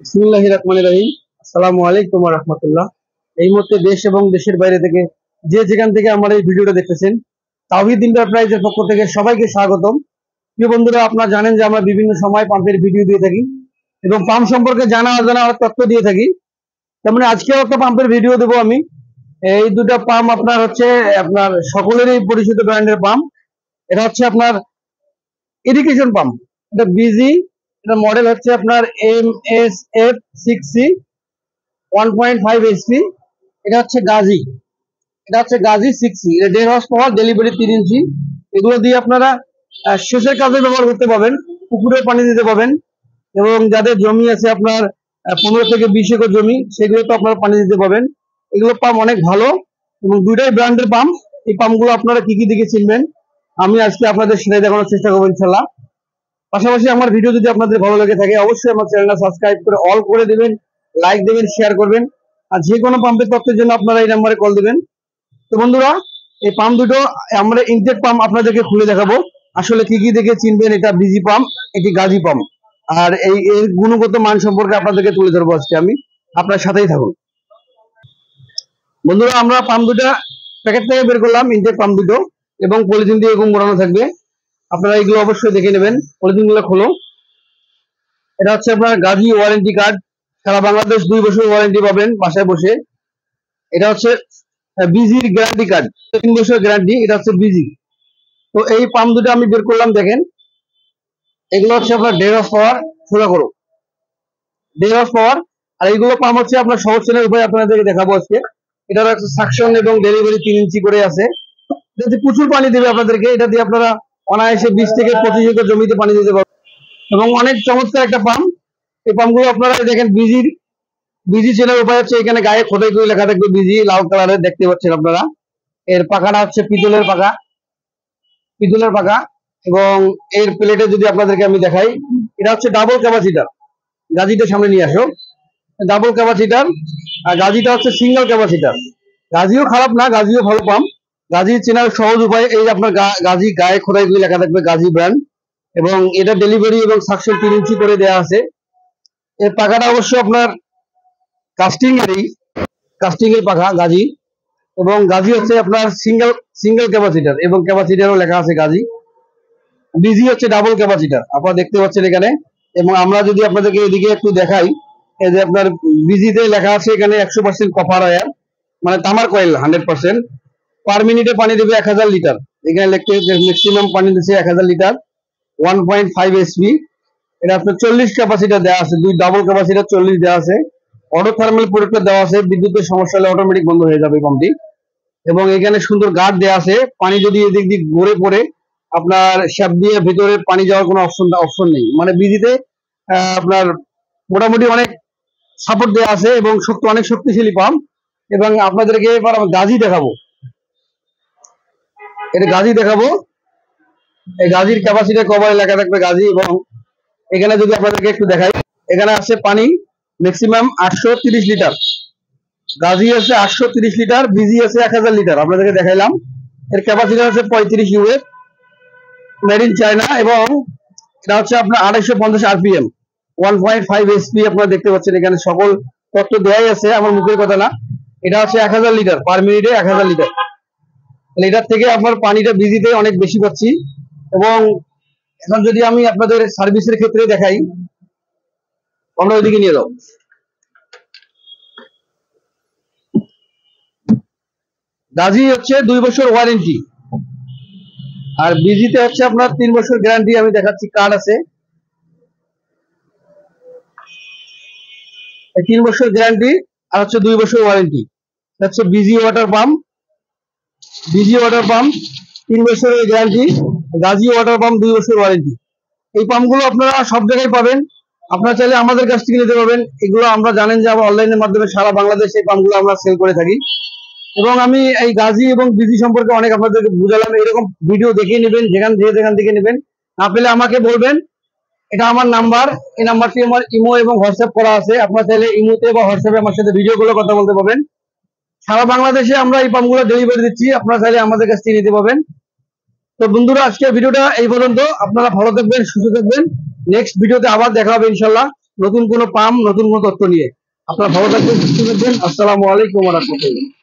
বিসমিল্লাহির রহমানির রহিম। আসসালামু আলাইকুম ওয়া রাহমাতুল্লাহ। এই মুহূর্তে দেশ এবং দেশের বাইরে থেকে যে যেখান থেকে আমার এই ভিডিওটা দেখতেছেন, তাওহীদ এন্টারপ্রাইজের পক্ষ থেকে সবাইকে স্বাগতম। প্রিয় বন্ধুরা, আপনারা জানেন যে আমরা বিভিন্ন সময় পাম্পের ভিডিও দিয়ে থাকি এবং পাম্প সম্পর্কে জানা অজানা তথ্য দিয়ে থাকি। তেমনি আজকেও একটা পাম্পের ভিডিও দেবো আমি। এই দুটো পাম্প আপনার সকলেরই পরিচিত ব্র্যান্ডের পাম্প। এটা হচ্ছে আপনার ইরিগেশন পাম্প। এটা বিজি, এটা মডেল হচ্ছে আপনার MSF6C 1.5 HP। এটা হচ্ছে গাজি 6C। এটা 1.5 হর্স পাওয়ার, ডেলিভারি 3 ইঞ্চি। এগুলো দিয়ে আপনারা সেচের কাজে ব্যবহার করতে পারবেন, পুকুরের পানি দিতে পারবেন, এবং যাদের জমি আছে আপনার 15 থেকে 20 একর জমি, সেগুলো তো আপনারা পানি দিতে পারবেন। এগুলো পাম্প অনেক ভালো এবং দুইটাই ব্র্যান্ডের পাম্প। এই পাম্পগুলো আপনারা কি কি দিকে চিনবেন আমি আজকে আপনাদের সেটাই দেখানোর চেষ্টা করবো ইনশাল্লাহ। পাশাপাশি আমার ভিডিও যদি আপনাদের ভালো লেগে থাকে অবশ্যই আমার চ্যানেলটা সাবস্ক্রাইব করে অল করে দেবেন, লাইক দেবেন, শেয়ার করবেন। আর যে কোনো পাম্পের তথ্যের জন্য আপনারা এই নাম্বারে কল দিবেন। তো বন্ধুরা, এই পাম্প দুটো আমরা ইনটেক পাম্প আপনাদেরকে খুলে দেখাবো। আসলে কি কি দেখে চিনবেন এটা বিজি পাম্প, এটি গাজি পাম্প, আর এর গুণগত মান সম্পর্কে আপনাদেরকে তুলে ধরবো আজকে আমি। আপনার সাথেই থাকুন বন্ধুরা। আমরা পাম্প দুটা প্যাকেট থেকে বের করলাম, ইনটেক পাম্প দুটো, এবং পলিথিন দিয়ে এরকম মোড়ানো থাকবে। আপনারা এগুলো অবশ্যই দেখে নেবেন। পলিথিন গুলো খোলো। এটা হচ্ছে আপনার গাজি ওয়ারেন্টি কার্ড। সারা বাংলাদেশ 2 বছর ওয়ারেন্টি পাবেন বাসায় বসে। এটা হচ্ছে বিজির গ্যারান্টি কার্ড, 3 বছর গ্যারান্টি। এটা হচ্ছে বিজি। তো এই পাম্প দুটো আমি বের করলাম, দেখেন। এগুলো হচ্ছে আপনার 1.5 হর্স পাওয়ার। সোজা করো, 1.5 হর্স পাওয়ার। আর এইগুলো পাম্প হচ্ছে আপনার সহজ চেনার উপায় আপনাদেরকে দেখাবো আজকে। এটার একটা সাকশন এবং ডেলিভারি 3 ইঞ্চি করে আছে। এটাতে প্রচুর পানি দেবে আপনাদেরকে। এটা দিয়ে আপনারা অনায়াসে 20 থেকে 25 একর জমিতে পানি দিতে পারবেন এবং অনেক চমৎকার একটা পাম্প। এই পাম্পগুলো আপনারা দেখেন, বিজি চেনার উপায় হচ্ছে এখানে গায়ে খোদাই করে লেখা থাকবে বিজি, লাল কালারের দেখতে পাচ্ছেন আপনারা। এর পাখাটা হচ্ছে পিতলের পাখা এবং এর প্লেটে যদি আপনাদেরকে আমি দেখাই, এটা হচ্ছে ডাবল ক্যাপাসিটার। গাজিটা সামনে নিয়ে আসো। ডাবল ক্যাপাসিটার, আর গাজিটা হচ্ছে সিঙ্গেল ক্যাপাসিটার। গাজিও খারাপ না, গাজিও ভালো পাম্প। গাজি চেনার সহজ উপায়, এই যে আপনার গাজি গায়ে খোদাই করে লেখা থাকবে গাজি ব্র্যান্ড, এবং এটা ডেলিভারি এবং সাকশন 3 ইঞ্চি করে দেওয়া আছে। এর পাখাটা অবশ্য আপনার কাস্টিং এর পাখা গাজি, এবং গাজি হচ্ছে আপনার সিঙ্গেল ক্যাপাসিটার, এবং ক্যাপাসিটারও লেখা আছে গাজি। বিজি হচ্ছে ডাবল ক্যাপাসিটার, আপনারা দেখতে পাচ্ছেন এখানে। এবং আমরা যদি আপনাদেরকে এদিকে একটু দেখাই, এই যে আপনার বিজিতে লেখা আছে এখানে 100% কপার ওয়্যার, মানে তামার কয়েল 100%। পার মিনিটে পানি দেবে 1000 লিটার। এখানে লিখতে ম্যাক্সিমাম পানি দিচ্ছে 1000 লিটার, 1.5 এসপি। এটা আপনার 40 ক্যাপাসিটার দেওয়া আছে, দুই ডাবল ক্যাপাসিটার 40 দেওয়া আছে। অটো থার্মাল প্রোটেক্টর দেওয়া আছে, বিদ্যুতের সমস্যা হলে অটোমেটিক বন্ধ হয়ে যাবে পাম্পটি। এবং এখানে সুন্দর গার্ড দেওয়া আছে, পানি যদি এদিক দিক গড়ে পড়ে আপনার শ্যাপ দিয়ে ভিতরে পানি যাওয়ার কোনো অপশন নেই। মানে বিজিতে আপনার মোটামুটি অনেক সাপোর্ট দেওয়া আছে এবং অনেক শক্তিশালী পাম্প। এবং আপনাদেরকে এবার গাজি দেখাবো, এই গাজির ক্যাপাসিটি কভারে লেখা থাকবে গাজি। এবং এখানে যদি আপনাদেরকে একটু দেখাই, এখানে আছে পানি ম্যাক্সিমাম 830 লিটার। গাজি আছে 830 লিটার, বিজি আছে 1000 লিটার। আপনাদেরকে দেখাইলাম। এর ক্যাপাসিটি আছে 35 ইউএস, মেড ইন চায়না, এবং এটা হচ্ছে আপনার 250 আরপিএম, 1.5 এসপি। আপনারা দেখতে পাচ্ছেন এখানে সকল তথ্য দেওয়াই আছে, আমার মুখের কথা না। এটা হচ্ছে 1000 লিটার, পার মিনিটে 1000 লিটার। লিটার থেকে আপনার পানিটা বিজিতে অনেক বেশি পাচ্ছি। এবং এখন যদি আমি আপনাদের সার্ভিসের ক্ষেত্রে দেখাই, আমরা ওইদিকে নিয়ে যাও। গাজি হচ্ছে 2 বছর ওয়ারেন্টি, আর বিজিতে হচ্ছে আপনার 3 বছর গ্যারান্টি। আমি দেখাচ্ছি, কার্ড আছে, 3 বছর গ্যারান্টি আর হচ্ছে 2 বছর ওয়ারেন্টি। হচ্ছে বিজি ওয়াটার পাম্প, 3 বছরের গ্যারান্টি। গাজি ওয়াটার পাম্প 2 বছর ওয়ারেন্টি। এই পাম্পগুলো আপনারা সব জায়গায় পাবেন। আপনারা চাইলে আমাদের কাছ থেকে নিতে পারবেন। এগুলো আমরা জানেন যে আমরা অনলাইনের মাধ্যমে সারা বাংলাদেশে এই পাম্পগুলো আমরা সেল করে থাকি। এবং আমি এই গাজি এবং বিজি সম্পর্কে অনেক আপনাদেরকে বুঝালাম। এরকম ভিডিও দেখিয়ে নেবেন, যেখান থেকে নেবেন। না পেলে আমাকে বলবেন, এটা আমার নাম্বার। এই নাম্বারটি আমার ইমো এবং হোয়াটসঅ্যাপ করা আছে। আপনারা চাইলে ইমোতে বা হোয়াটসঅ্যাপে আমার সাথে ভিডিও কলে কথা বলতে পারবেন। সারা বাংলাদেশে আমরা এই পাম্পগুলো ডেলিভারি দিচ্ছি, আপনারা চাইলে আমাদের কাছ থেকে নিতে পারবেন। তো বন্ধুরা, আজকের ভিডিওটা এই পর্যন্ত। আপনারা ভালো থাকবেন, সুস্থ থাকবেন। নেক্সট ভিডিওতে আবার দেখা হবে ইনশাল্লাহ। নতুন কোনো পাম, নতুন কোনো তথ্য নিয়ে। আপনারা ভালো থাকবেন, সুস্থ থাকবেন। আসসালামু আলাইকুম ওয়া রাহমাতুল্লাহ।